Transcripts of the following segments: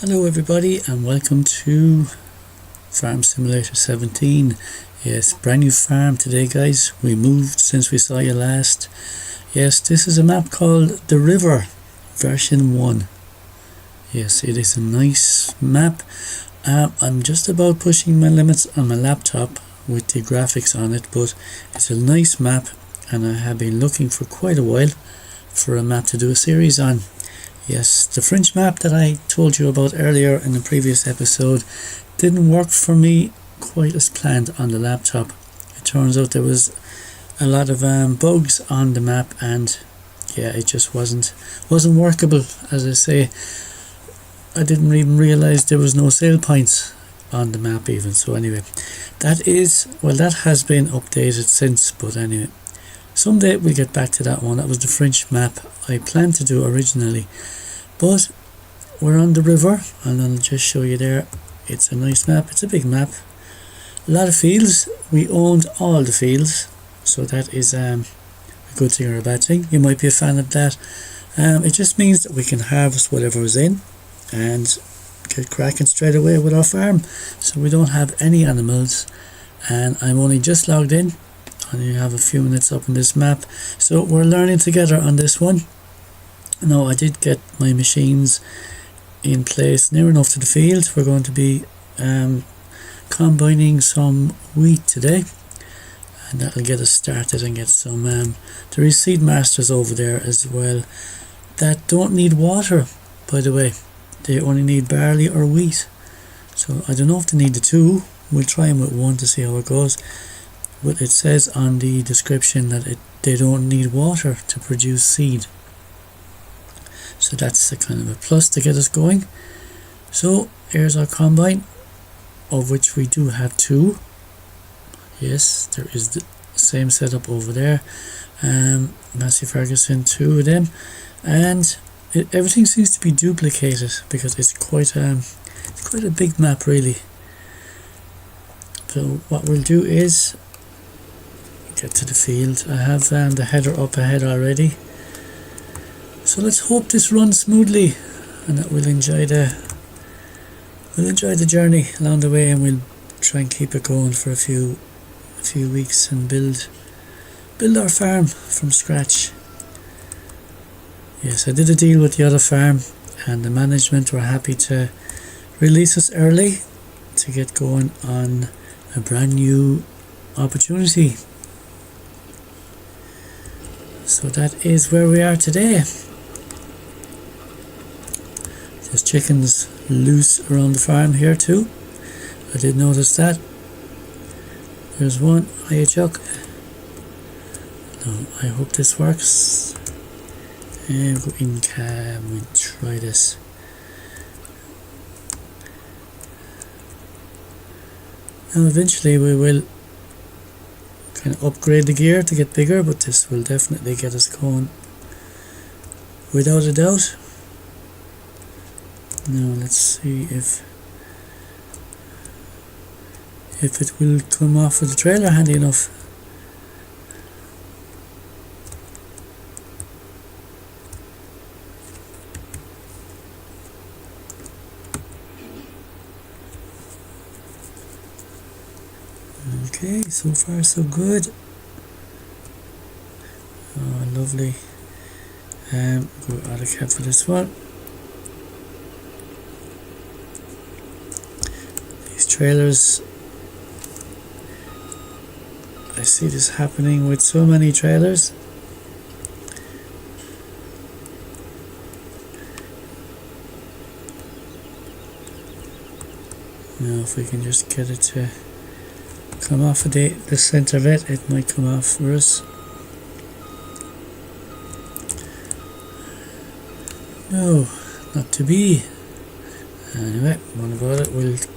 Hello everybody and welcome to Farm Simulator 17. Yes, brand new farm today guys. We moved since we saw you last. Yes, this is a map called The River version 1. Yes, it is a nice map. I'm just about pushing my limits on my laptop with the graphics on it, but it's a nice map and I have been looking for quite a while for a map to do a series on. Yes, the French map that I told you about earlier in the previous episode didn't work for me quite as planned on the laptop. It turns out there was a lot of bugs on the map and yeah, it just wasn't workable. As I say, I didn't even realise there was no sale points on the map even. So anyway, that has been updated since, but anyway, someday we'll get back to that one. That was the French map I planned to do originally, but we're on the river and I'll just show you there. It's a nice map, it's a big map, a lot of fields. We owned all the fields, so that is a good thing or a bad thing. You might be a fan of that. It just means that we can harvest whatever's in and get cracking straight away with our farm. So we don't have any animals and I'm only just logged in. And you have a few minutes up on this map, so we're learning together on this one. Now I did get my machines in place near enough to the field. We're going to be combining some wheat today, and that'll get us started and get some there is seed masters over there as well that don't need water, by the way. They only need barley or wheat, so I don't know if they need the two. We'll try them with one to see how it goes. But it says on the description that they don't need water to produce seed. So that's a kind of a plus to get us going. So here's our combine, of which we do have two. Yes, there is the same setup over there. Massey Ferguson, two of them. And everything seems to be duplicated because it's quite a big map really. So what we'll do is get to the field. I have the header up ahead already, so let's hope this runs smoothly and that we'll enjoy the journey along the way, and we'll try and keep it going for a few weeks and build our farm from scratch. Yes, I did a deal with the other farm and the management were happy to release us early to get going on a brand new opportunity. So that is where we are today. There's chickens loose around the farm here too. I did notice that. There's one. Hiya Chuck. No, I hope this works. And go in cam and try this. Now eventually we will kind of upgrade the gear to get bigger, but this will definitely get us going without a doubt. Now let's see if it will come off with the trailer handy enough. Okay, so far so good. Oh, lovely. Go out of cab for this one. These trailers, I see this happening with so many trailers. Now if we can just get it to come off of the center of it, it might come off for us. No, not to be. Anyway, what about it?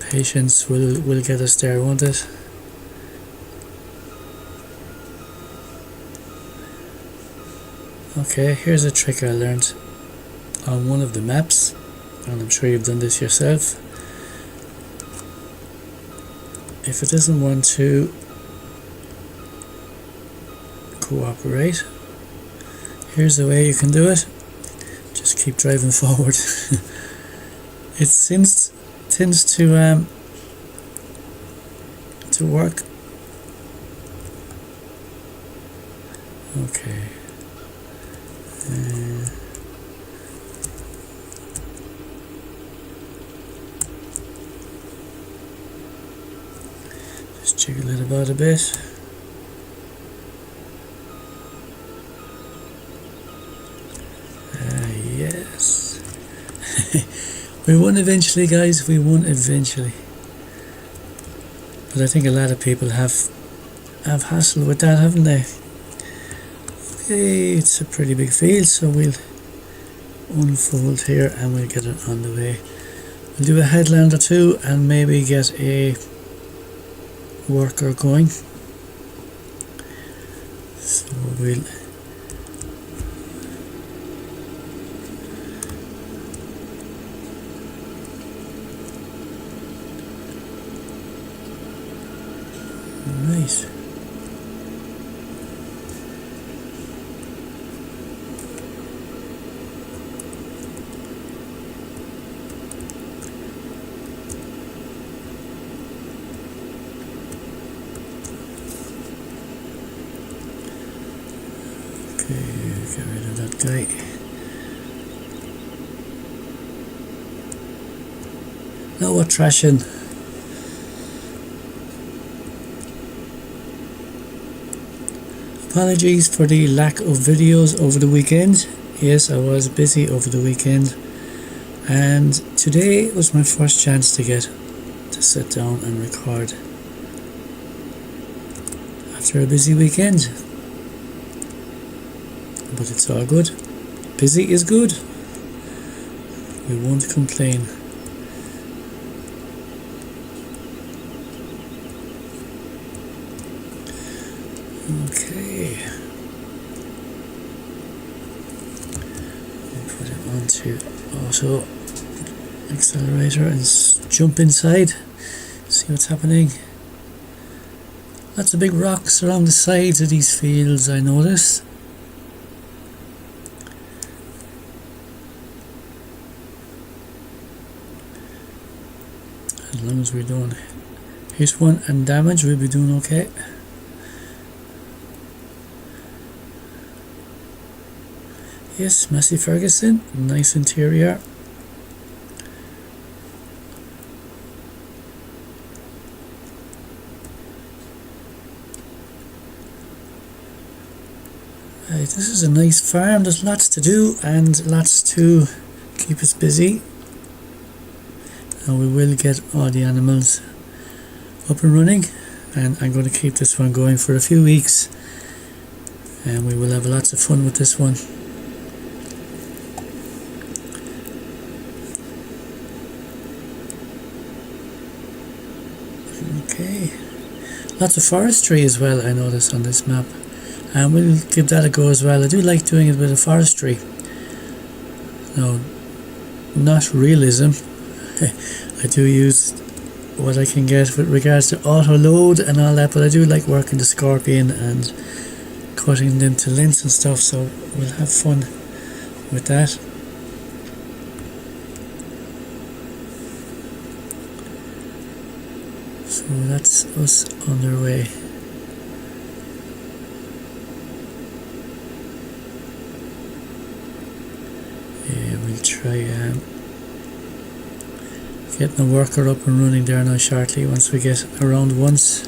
Patience will get us there, won't it? Okay, here's a trick I learned on one of the maps, and I'm sure you've done this yourself. If it doesn't want to cooperate, here's the way you can do it. just keep driving forward. It tends to work. Okay. Just jiggle it about a bit. Yes. We won eventually, guys. We won eventually. But I think a lot of people have hassle with that, haven't they? Okay, it's a pretty big field, so we'll unfold here and we'll get it on the way. We'll do a headland or two and maybe get a worker going. So we'll nice. Get rid of that guy. Now we're trashing. Apologies for the lack of videos over the weekend. Yes, I was busy over the weekend, and today was my first chance to sit down and record after a busy weekend. But it's all good. Busy is good. We won't complain. Okay. We'll put it onto auto accelerator and jump inside. See what's happening. Lots of big rocks around the sides of these fields, I notice. As long as we don't hit one and damage, we'll be doing okay. Yes, Massey Ferguson, nice interior. Right, this is a nice farm. There's lots to do and lots to keep us busy. And we will get all the animals up and running, and I'm going to keep this one going for a few weeks, and we will have lots of fun with this one. Okay, lots of forestry as well, I notice on this map, and we'll give that a go as well. I do like doing a bit of forestry. No, not realism. I do use what I can get with regards to auto load and all that, but I do like working the scorpion and cutting them to lengths and stuff, so we'll have fun with that. So that's us on our way. Yeah, we'll try getting the worker up and running there now shortly once we get around once.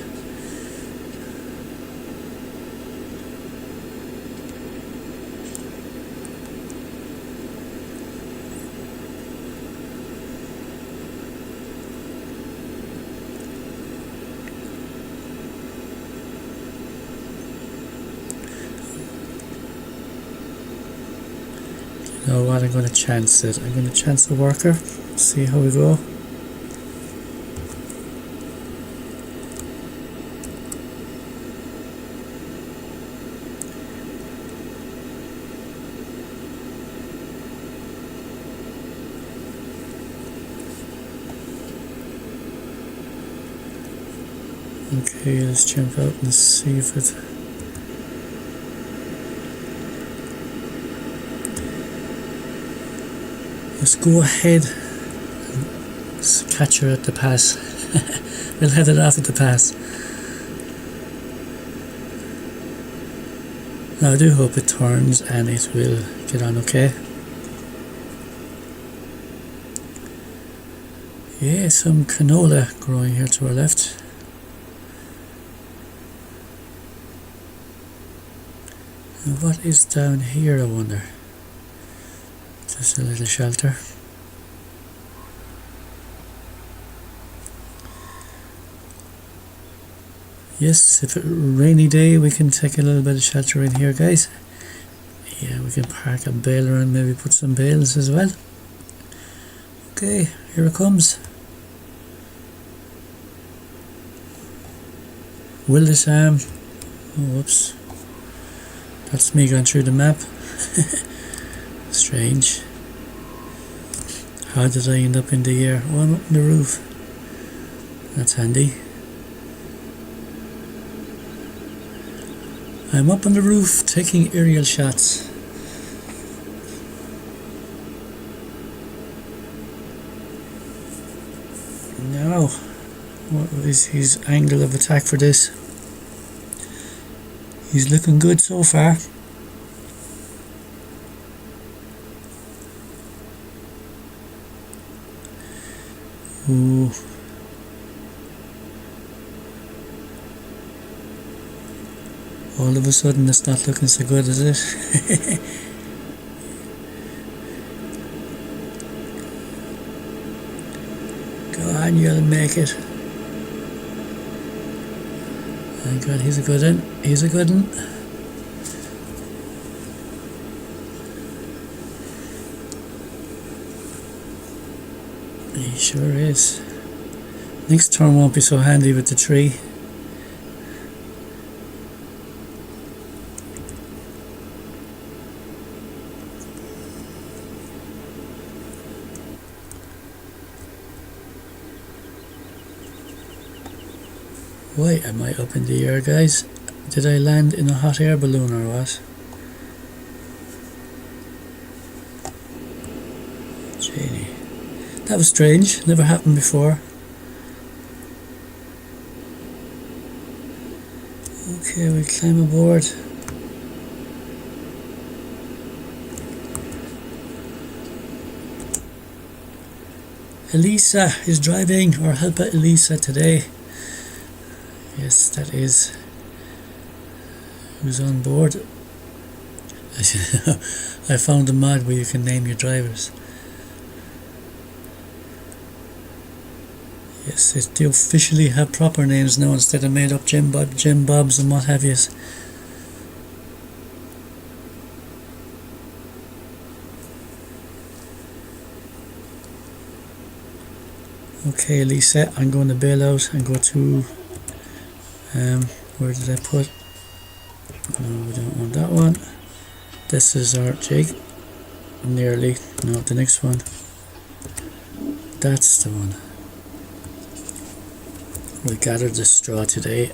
You know what, I'm going to chance it. I'm going to chance the worker, see how we go. Okay, let's jump out and see if it... Let's go ahead and catch her at the pass. We'll head it off at the pass. Now I do hope it turns and it will get on okay. Yeah, some canola growing here to our left. And what is down here, I wonder? Just a little shelter. Yes, if it's a rainy day we can take a little bit of shelter in here, guys. Yeah, we can park a baler and maybe put some bales as well. Okay, here it comes. Wildesham. Oh, whoops. That's me going through the map. Strange. How did I end up in the air? Oh, I'm up on the roof. That's handy. I'm up on the roof taking aerial shots. Now, what is his angle of attack for this? He's looking good so far. Ooh. All of a sudden it's not looking so good, is it? Go on, you'll make it. Thank God, he's a good one. He's a good one. He sure is. Next turn won't be so handy with the tree. Why am I up in the air, guys? Did I land in a hot air balloon or what? Genie. That was strange, never happened before. Okay, we climb aboard. Elisa is driving, or helper Elisa today. Yes, that is who's on board. I found a mod where you can name your drivers. Yes, they officially have proper names now instead of made up Jim Bobs and what have you. Okay, Lisa, I'm going to bail out and go to where did I put? No, we don't want that one. This is our jig. Nearly. No, the next one. That's the one. We gathered the straw today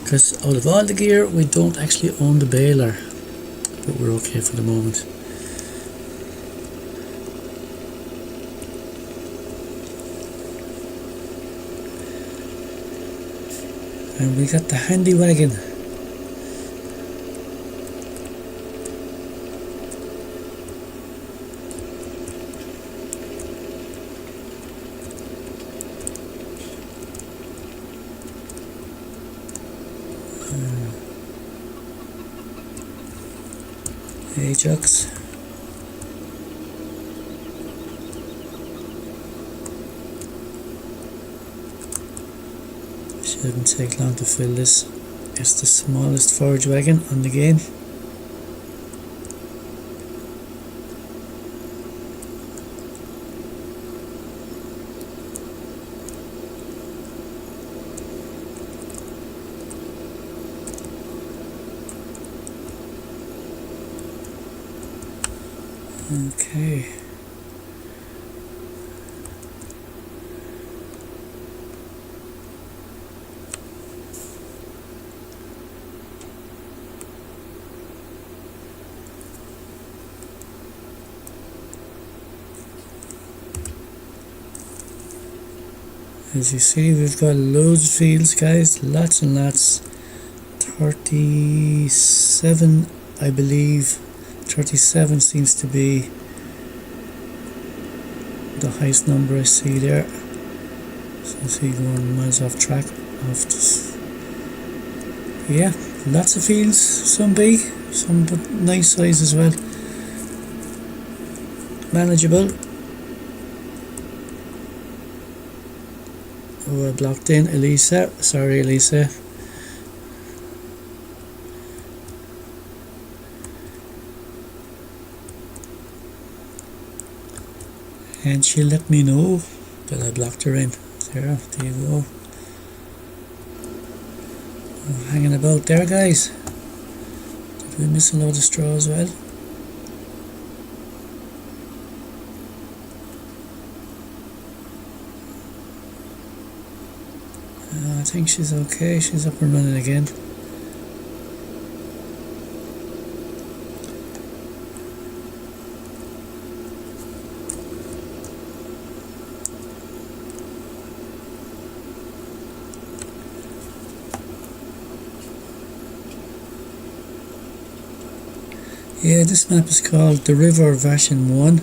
because out of all the gear we don't actually own the baler, but we're okay for the moment. And we got the handy wagon. Ajax. Shouldn't take long to fill this. It's the smallest forage wagon on the game. Okay. As you see, we've got loads of fields, guys, lots and lots. 37, I believe. 37 seems to be the highest number I see there. So I see going miles off track. Yeah, lots of fields, some big, some nice size as well. Manageable. Oh, I blocked in Elisa. Sorry, Elisa. And she let me know that I blocked her in. There you go. Oh, hanging about there, guys. Did we miss a load of straw as well? I think she's okay. She's up and running again. Yeah, this map is called The River version 1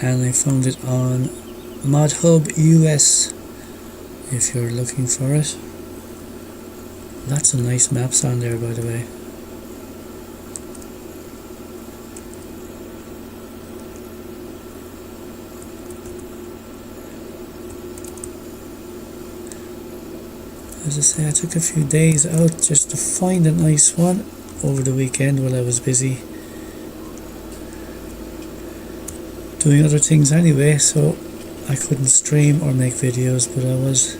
and I found it on ModHub US if you're looking for it. Lots of nice maps on there, by the way. As I say, I took a few days out just to find a nice one over the weekend while I was busy doing other things anyway, so I couldn't stream or make videos, but I was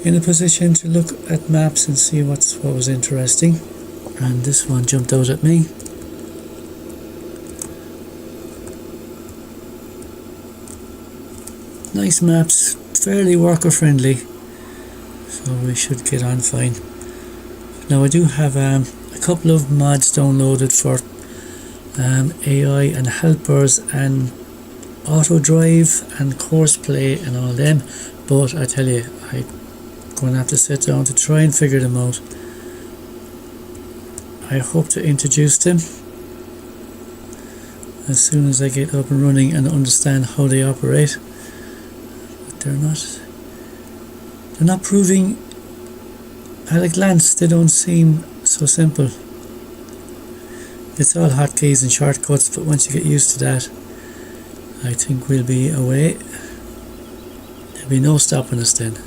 in a position to look at maps and see what was interesting, and this one jumped out at me. Nice maps, fairly worker friendly, so we should get on fine. Now I do have a couple of mods downloaded for AI and helpers and auto drive and courseplay and all them, but I tell you, I'm going to have to sit down to try and figure them out. I hope to introduce them as soon as I get up and running and understand how they operate, but they're not proving at a glance. They don't seem so simple. It's all hotkeys and shortcuts, but once you get used to that, I think we'll be away. There'll be no stopping us then.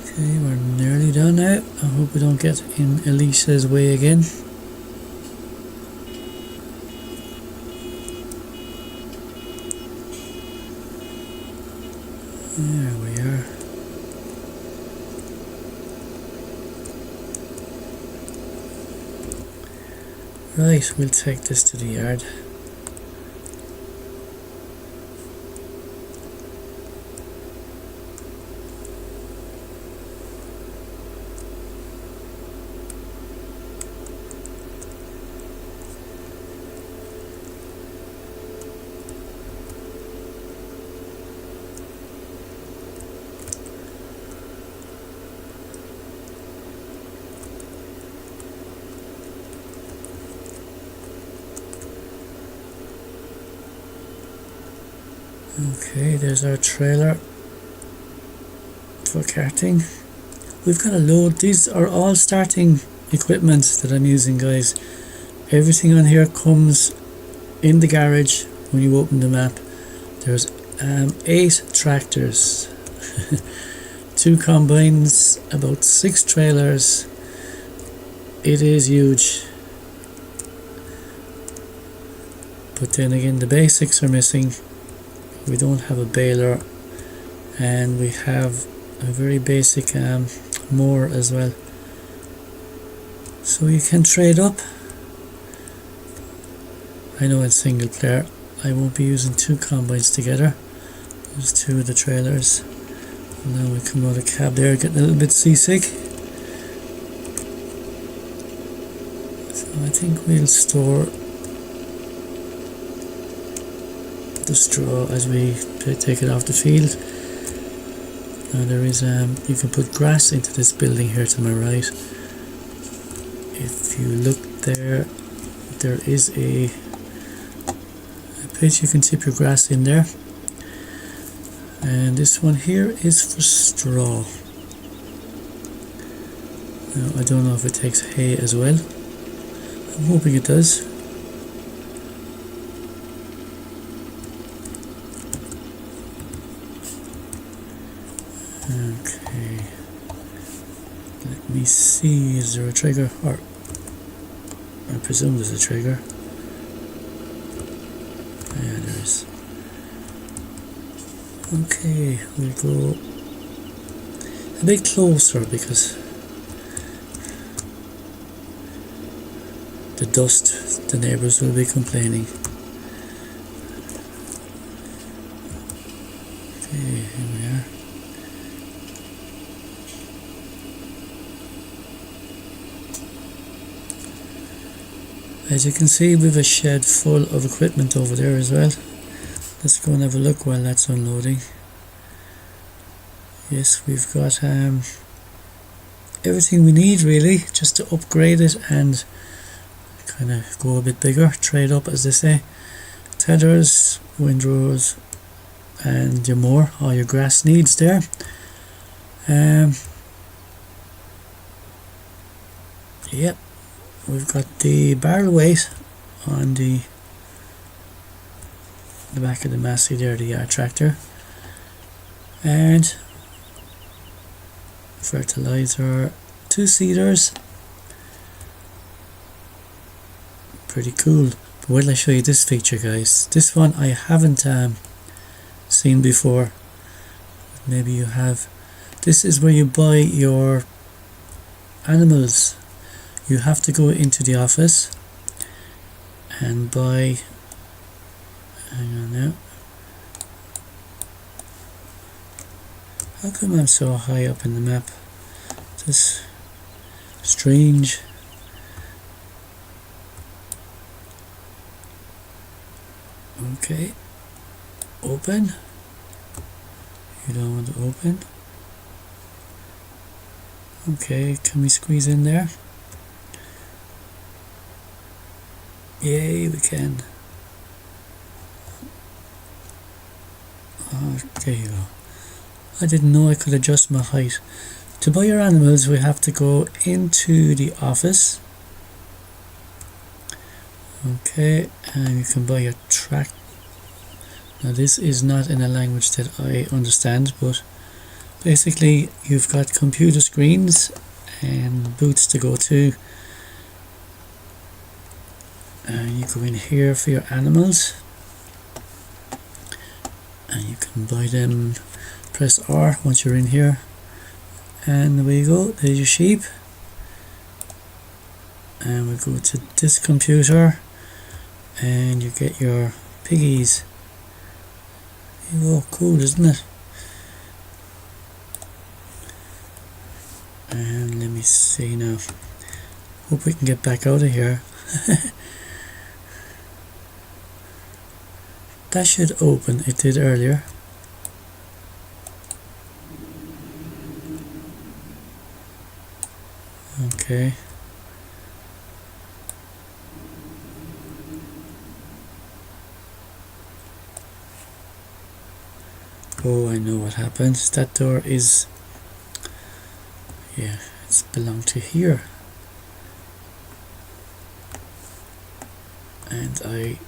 Okay, we're nearly done now. I hope we don't get in Elisa's way again. There we are. Right, we'll take this to the yard. Okay, there's our trailer for karting. We've got a load. These are all starting equipment that I'm using, guys. Everything on here comes in the garage when you open the map. There's 8 tractors, 2 combines, about 6 trailers. It is huge. But then again, the basics are missing. We don't have a baler, and we have a very basic mower as well. So you can trade up. I know in single player I won't be using 2 combines together. There's 2 of the trailers. Now we come out of cab there, getting a little bit seasick. So I think we'll store the straw as we take it off the field. Now there is you can put grass into this building here to my right. If you look there, there is a pit you can tip your grass in there. And this one here is for straw. Now I don't know if it takes hay as well. I'm hoping it does. Okay. Let me see, is there a trigger? Or I presume there's a trigger. Yeah, there is. Okay, we'll go a bit closer because the dust, the neighbours will be complaining. Okay, here we are. As you can see, we have a shed full of equipment over there as well. Let's go and have a look while that's unloading. Yes, we've got everything we need really, just to upgrade it and kind of go a bit bigger, trade up as they say. Tethers, windrows, and your more, all your grass needs there. Yep, we've got the barrel weight on the back of the Massey there, the yard tractor, and fertilizer, 2-seaters. Pretty cool. But wait till I show you this feature, guys. This one I haven't seen before. Maybe you have. This is where you buy your animals. You have to go into the office and buy. Hang on now. How come I'm so high up in the map? This strange. Okay. Open. You don't want to open. Okay, can we squeeze in there? Yay, we can. Oh, there you go. I didn't know I could adjust my height. To buy your animals, we have to go into the office. Okay, and you can buy your track. Now this is not in a language that I understand, but basically you've got computer screens and booths to go to. And you go in here for your animals. And you can buy them, press R once you're in here, and there you go, there's your sheep. And we go to this computer and you get your piggies. Oh, cool, isn't it? And let me see now, hope we can get back out of here. That should open, it did earlier. Okay. Oh, I know what happens. That door is, yeah, it's belonged to here. And I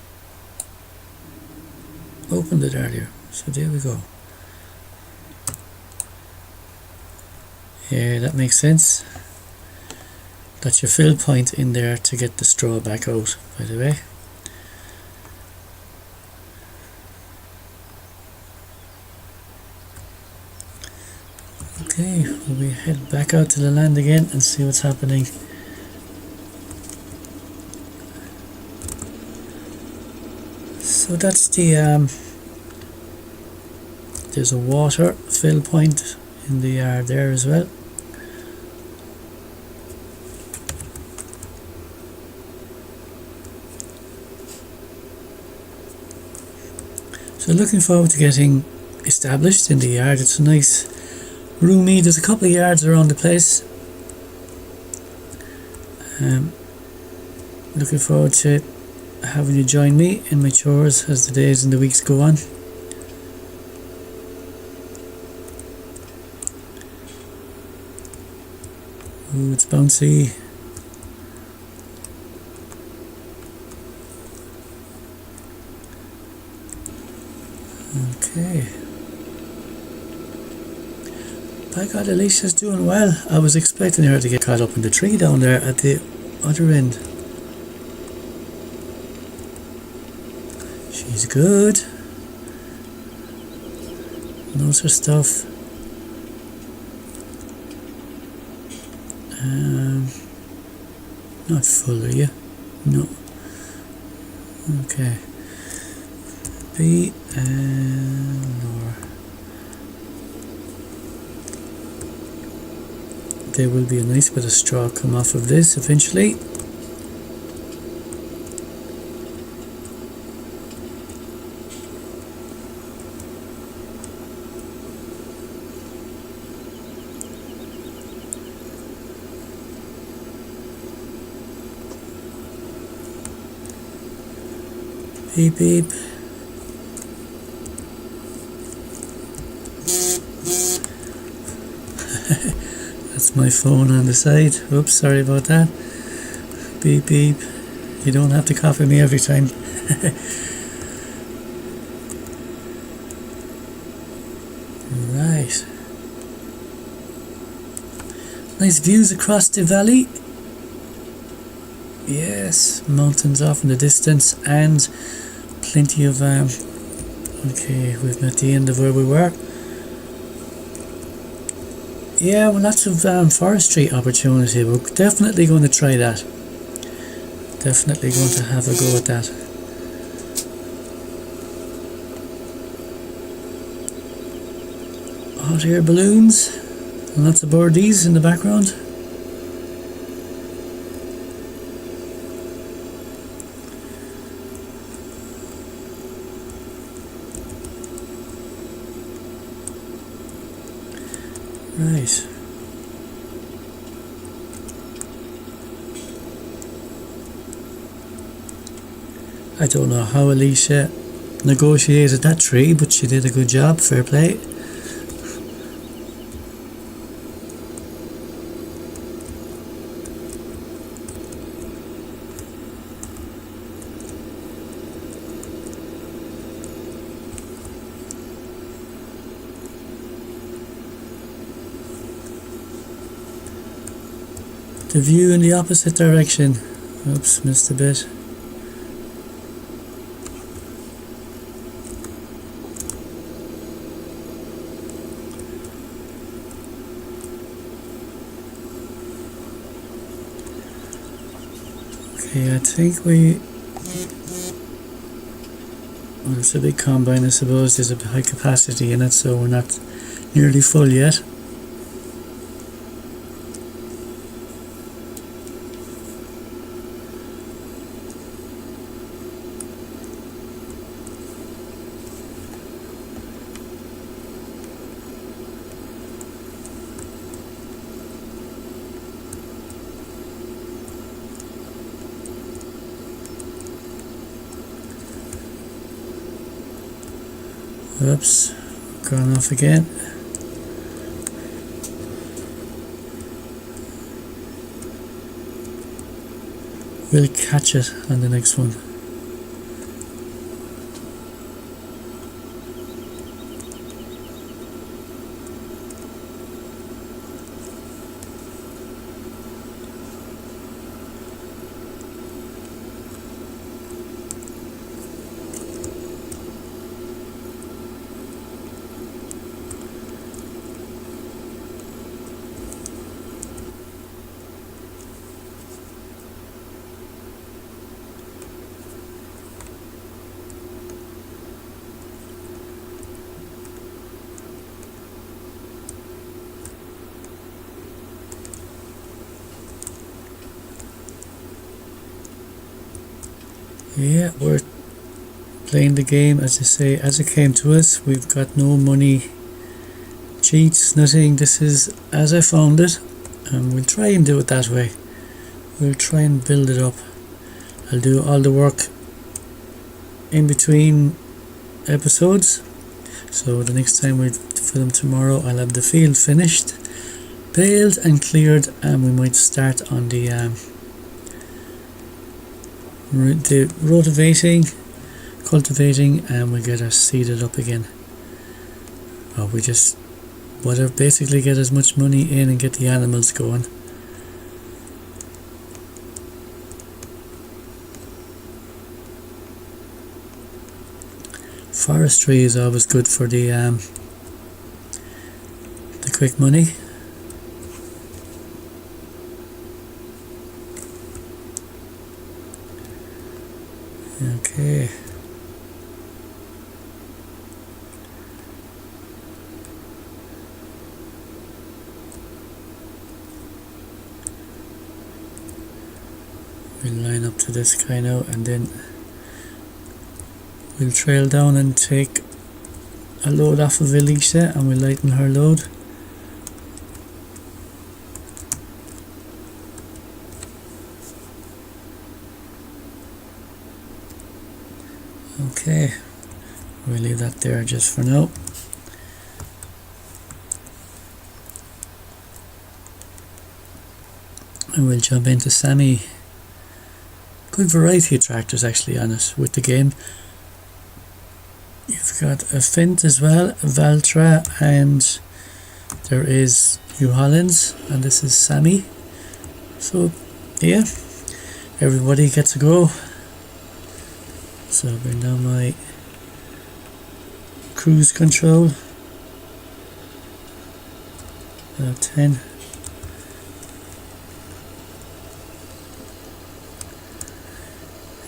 opened it earlier, so there we go. Yeah, that makes sense. That's your fill point in there to get the straw back out, by the way. Okay, we head back out to the land again and see what's happening. So that's the there's a water fill point in the yard there as well. So looking forward to getting established in the yard. It's a nice roomy, there's a couple of yards around the place. Looking forward to having you join me in my chores as the days and the weeks go on. Ooh, it's bouncy. Okay. By God, Alicia's doing well. I was expecting her to get caught up in the tree down there at the other end. She's good. Knows her stuff. Not full, are you? No. Okay. B and Laura. There will be a nice bit of straw come off of this eventually. Beep beep. That's my phone on the side. Oops, sorry about that. Beep beep. You don't have to copy me every time. Right. Nice views across the valley. Yes, mountains off in the distance and plenty of okay, we've met the end of where we were. Yeah, well, lots of forestry opportunity. We're definitely going to try that. Definitely going to have a go at that. Hot air balloons and lots of birdies in the background. Right. I don't know how Alicia negotiated that tree, but she did a good job. Fair play. The view in the opposite direction. Oops, missed a bit. Okay, I think we... Well, it's a big combine, I suppose. There's a high capacity in it, so we're not nearly full yet. Oops, gone off again. We'll catch it on the next one. Yeah, we're playing the game as I say, as it came to us. We've got no money cheats, nothing. This is as I found it, and we'll try and do it that way. We'll try and build it up. I'll do all the work in between episodes, so the next time we film tomorrow I'll have the field finished, baled and cleared, and we might start on the cultivating, and we get our seeded up again. Or we just basically get as much money in and get the animals going. Forestry is always good for the quick money. Okay. We'll line up to this guy now, and then we'll trail down and take a load off of Alicia, and we'll lighten her load. Okay, we'll leave that there just for now. And we'll jump into Sammy. Good variety of tractors actually on it with the game. You've got a Fendt as well, a Valtra, and there is New Hollands, and this is Sammy. So yeah, everybody gets a go. So I'll bring down my cruise control. About 10.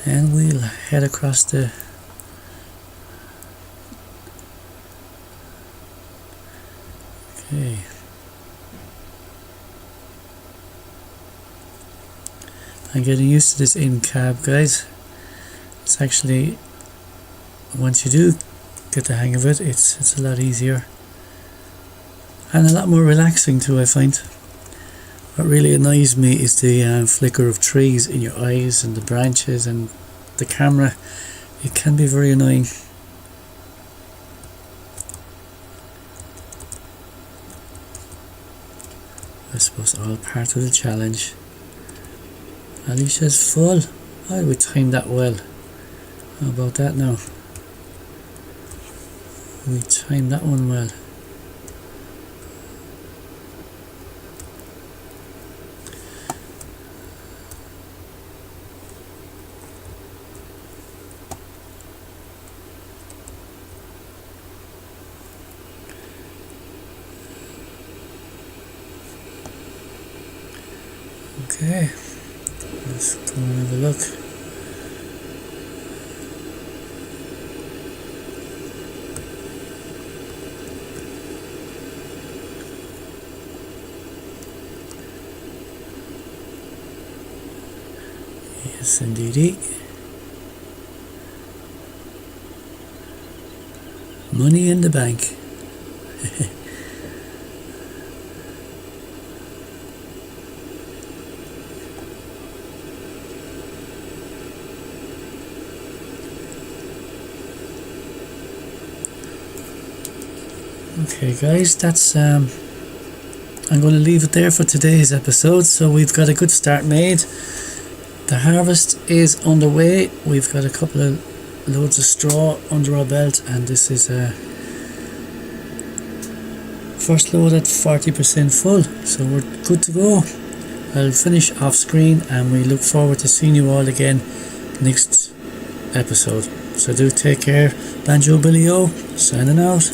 And we'll head across the okay. I'm getting used to this in cab, guys. It's actually, once you do get the hang of it, it's a lot easier and a lot more relaxing too, I find. What really annoys me is the flicker of trees in your eyes and the branches and the camera. It can be very annoying. I suppose all part of the challenge. Alicia's full. Oh, we timed that well. How about that now? We timed that one well. Okay, let's go and have a look. Yes, indeedy. Money in the bank. Okay guys, that's I'm going to leave it there for today's episode. So we've got a good start made. The harvest is underway. We've got a couple of loads of straw under our belt, and this is a first load at 40% full, so we're good to go. I'll finish off screen, and we look forward to seeing you all again next episode. So do take care. Banjo Billy O signing out.